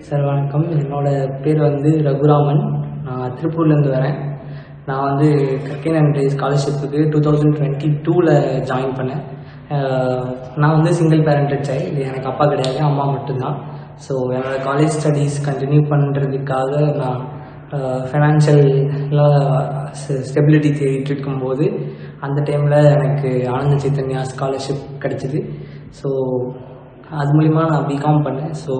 Sir வணக்கம். என்னோடய பேர் வந்து ரகுராமன். நான் திருப்பூர்லேருந்து வரேன். நான் வந்து கற்கை நன்றி ஸ்காலர்ஷிப்புக்கு 2022 ஜாயின் பண்ணேன். நான் வந்து சிங்கிள் பேரண்டட் சைல்டு. எனக்கு அப்பா கிடையாது, அம்மா மட்டும்தான். ஸோ என்னோடய காலேஜ் ஸ்டடீஸ் கண்டினியூ பண்ணுறதுக்காக நான் ஃபைனான்ஷியலாக ஸ்டெபிலிட்டி தேடிட்டு இருக்கும்போது அந்த டைமில் எனக்கு ஆனந்த சைத்தன்யா ஸ்காலர்ஷிப் கிடச்சிது. ஸோ அது மூலிமா நான் பிகாம் பண்ணேன். ஸோ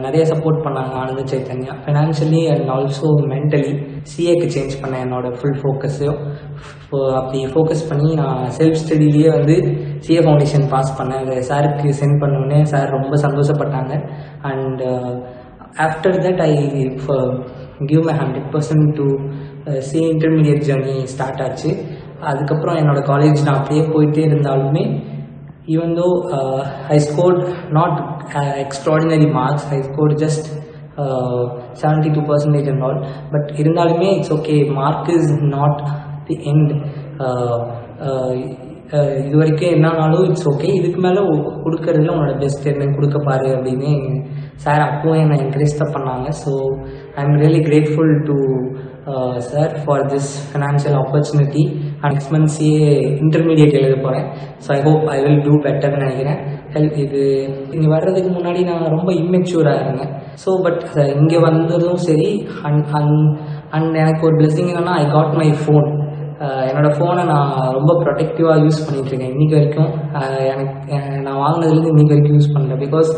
நிறைய சப்போர்ட் பண்ணாங்க Anand Chaitanya, financially and also mentally. சிஏக்கு சேஞ்ச் பண்ணேன் என்னோடய ஃபுல் ஃபோக்கஸையும். அப்படி ஃபோக்கஸ் பண்ணி நான் செல்ஃப் ஸ்டடிலேயே வந்து சிஏ ஃபவுண்டேஷன் பாஸ் பண்ணேன். அதை சாருக்கு சென்ட் பண்ணோடனே சார் ரொம்ப சந்தோஷப்பட்டாங்க. And after that I give my 100% to CA intermediate journey start ஆச்சு. அதுக்கப்புறம் என்னோடய காலேஜ் நான் அப்படியே போயிட்டே இருந்தாலுமே even though I scored not extraordinary marks, I scored just 72% and all, but irundhalume it's okay. Mark is not the end. இது வரைக்கும் என்னன்னாலும் இட்ஸ் ஓகே, இதுக்கு மேலே கொடுக்கறதுல உன்னோட பெஸ்ட் என்ன கொடுக்க பாரு அப்படின்னு சார் அப்போவும் என்னை என்கரேஜ் தான் பண்ணாங்க. So I am really grateful to sir for this financial opportunity. Next month CA intermediate எழுத போகிறேன். So I hope I will do பெட்டர்னு நினைக்கிறேன். இது இங்கே வர்றதுக்கு முன்னாடி நான் ரொம்ப இம்மெச்சூராக இருந்தேன். ஸோ பட் இங்கே வந்ததும் சரி அண்ட் எனக்கு ஒரு பிளெஸிங் என்னென்னா ஐ காட் மை ஃபோன். என்னோடய ஃபோனை நான் ரொம்ப ப்ரொடெக்டிவாக யூஸ் பண்ணிகிட்ருக்கேன் இன்றைக்கி வரைக்கும். எனக்கு நான் வாங்கினதுலேருந்து இன்றைக்கி வரைக்கும் யூஸ் பண்ணுறேன். Because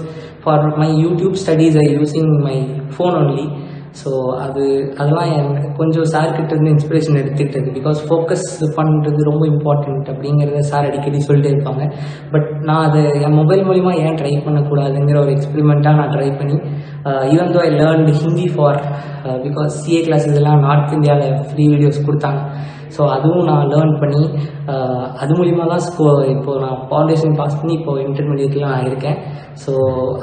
for my YouTube studies I using my phone only. So அதெல்லாம் கொஞ்சம் சார்கிட்ட இருந்து இன்ஸ்பிரேஷன் எடுத்துக்கிட்டது. பிகாஸ் ஃபோக்கஸ் பண்ணுறது ரொம்ப இம்பார்ட்டண்ட் அப்படிங்கிறத சார் அடிக்கடி சொல்லிட்டே இருப்பாங்க. பட் நான் அதை என் மொபைல் மூலிமா ஏன் ட்ரை பண்ணக்கூடாதுங்கிற ஒரு எக்ஸ்பெரிமெண்ட்டாக நான் ட்ரை பண்ணி even though I learned Hindi for because CA classes எல்லாம் நார்த் இந்தியாவில் ஃப்ரீ வீடியோஸ் கொடுத்தாங்க. ஸோ அதுவும் நான் லேர்ன் பண்ணி அது மூலிமா தான் இப்போது நான் ஃபவுண்டேஷன் பாஸ் பண்ணி இப்போது இன்டர்மீடியட்டில் நான் இருக்கேன். ஸோ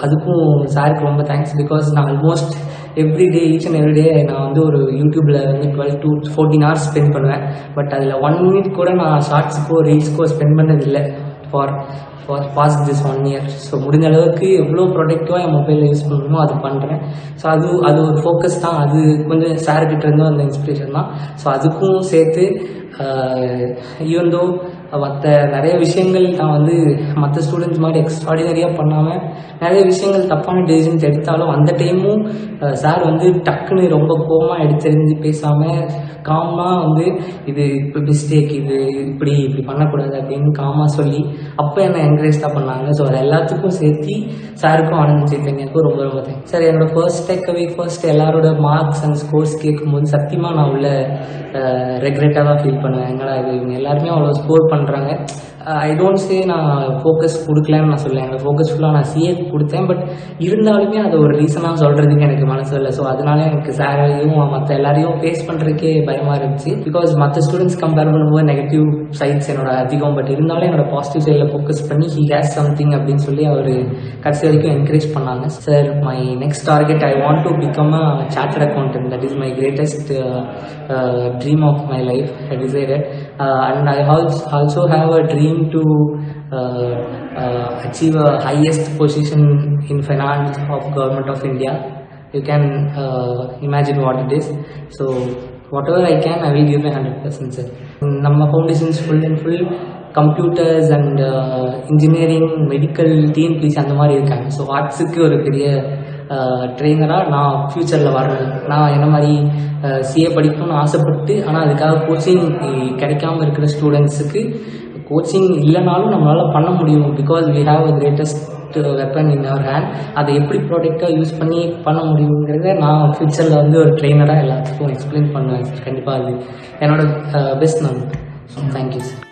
அதுக்கும் சாருக்கு ரொம்ப தேங்க்ஸ். பிகாஸ் நான் almost everyday each and everyday நான் வந்து ஒரு யூடியூப்பில் வந்து 12 to 14 hours ஸ்பெண்ட் பண்ணுவேன். பட் அதில் 1 minute கூட நான் ஷார்ட்ஸுக்கோ ரீல்ஸ்க்கோ ஸ்பெண்ட் பண்ணதில்லை for past this 1 year. So முடிஞ்ச அளவுக்கு எவ்வளோ ப்ரொடக்டிவாக என் மொபைலில் யூஸ் பண்ணணுமோ அது பண்ணுறேன். ஸோ அது ஒரு ஃபோக்கஸ் தான். அது கொஞ்சம் சார்கிட்ட இருந்தும் அந்த இன்ஸ்பிரேஷன் தான். ஸோ அதுக்கும் சேர்த்து ஈவன் தோ மற்ற நிறைய விஷயங்கள் நான் வந்து மற்ற ஸ்டூடெண்ட்ஸ் மாதிரி எக்ஸ்ட்ராடினரியாக பண்ணாமல் நிறைய விஷயங்கள் தப்பான டெசிஷன்ஸ் எடுத்தாலும் அந்த டைமும் சார் வந்து டக்குன்னு ரொம்ப கோவமாக எடுத்தெறிஞ்சு பேசாமல் காமாக வந்து இது இப்போ மிஸ்டேக், இது இப்படி பண்ணக்கூடாது அப்படின்னு காமாக சொல்லி அப்போ என்னை என்கரேஜ் தான் பண்ணாங்க. ஸோ அது எல்லாத்துக்கும் சேர்த்து சாருக்கும் ஆனந்த் சைத்தன்யாவுக்கும் ரொம்ப ரொம்ப தேங்க்ஸ். சார் என்னோடய ஃபர்ஸ்ட் எல்லாரோட மார்க்ஸ் அண்ட் ஸ்கோர்ஸ் கேட்கும்போது சத்தியமாக நான் உள்ள ரெக்ரெட்டாக தான் ஃபீல் பண்ணுவேன். எங்களா இது இவங்க எல்லாருமே அவ்வளோ ஸ்கோர் பண்ணுறாங்க. ஐ டோன்ட் சே நான் ஃபோக்கஸ் கொடுக்கலன்னு நான் சொல்லேன். என்னோடய ஃபோக்கஸ் ஃபுல்லாக நான் சிஏ கொடுத்தேன். பட் இருந்தாலுமே அதை ஒரு ரீசனாக சொல்கிறதுக்கு எனக்கு மனசு இல்லை. ஸோ அதனால எனக்கு சாரையும் மற்ற எல்லாரையும் ஃபேஸ் பண்ணுறதுக்கே பயமாக இருந்துச்சு. பிகாஸ் மற்ற ஸ்டூடெண்ட்ஸ் கம்பேர் பண்ணும்போது நெகட்டிவ் சைட்ஸ் என்னோட அதிகம். பட் இருந்தாலும் என்னோட பாசிட்டிவ் சைடில் ஃபோக்கஸ் பண்ணி ஹி ஹேஸ் சம்திங் அப்படின்னு சொல்லி அவர் கடைசி வரைக்கும் என்கரேஜ் பண்ணாங்க. Sir my next target I want to become a chartered accountant. That is my greatest dream of my life. I decided and I also have a dream to achieve a highest position in finance of government of India. You can imagine what it is. So whatever I can, I will give my 100%, sir. Namma foundations full and full computers and engineering, medical, TNPSC அந்த மாதிரி இருக்காங்க. So ஆர்ட்ஸுக்கு ஒரு பெரிய ட்ரெயினராக நான் ஃப்யூச்சரில் வரணும். நான் என்ன மாதிரி சிஏ படிக்கணும்னு ஆசைப்பட்டு, ஆனால் அதுக்காக கோச்சிங் கிடைக்காம இருக்கிற ஸ்டூடெண்ட்ஸுக்கு கோச்சிங் இல்லைனாலும் நம்மளால் பண்ண முடியும். Because we have a greatest weapon in our hand. அதை எப்படி ப்ராடக்டாக யூஸ் பண்ணி பண்ண முடியுங்கிறத நான் ஃப்யூச்சரில் வந்து ஒரு ட்ரெயினராக எல்லாத்துக்கும் எக்ஸ்பிளைன் பண்ணுவேன் சார். கண்டிப்பாக அது என்னோட பெஸ்ட் நான். Thank you sir.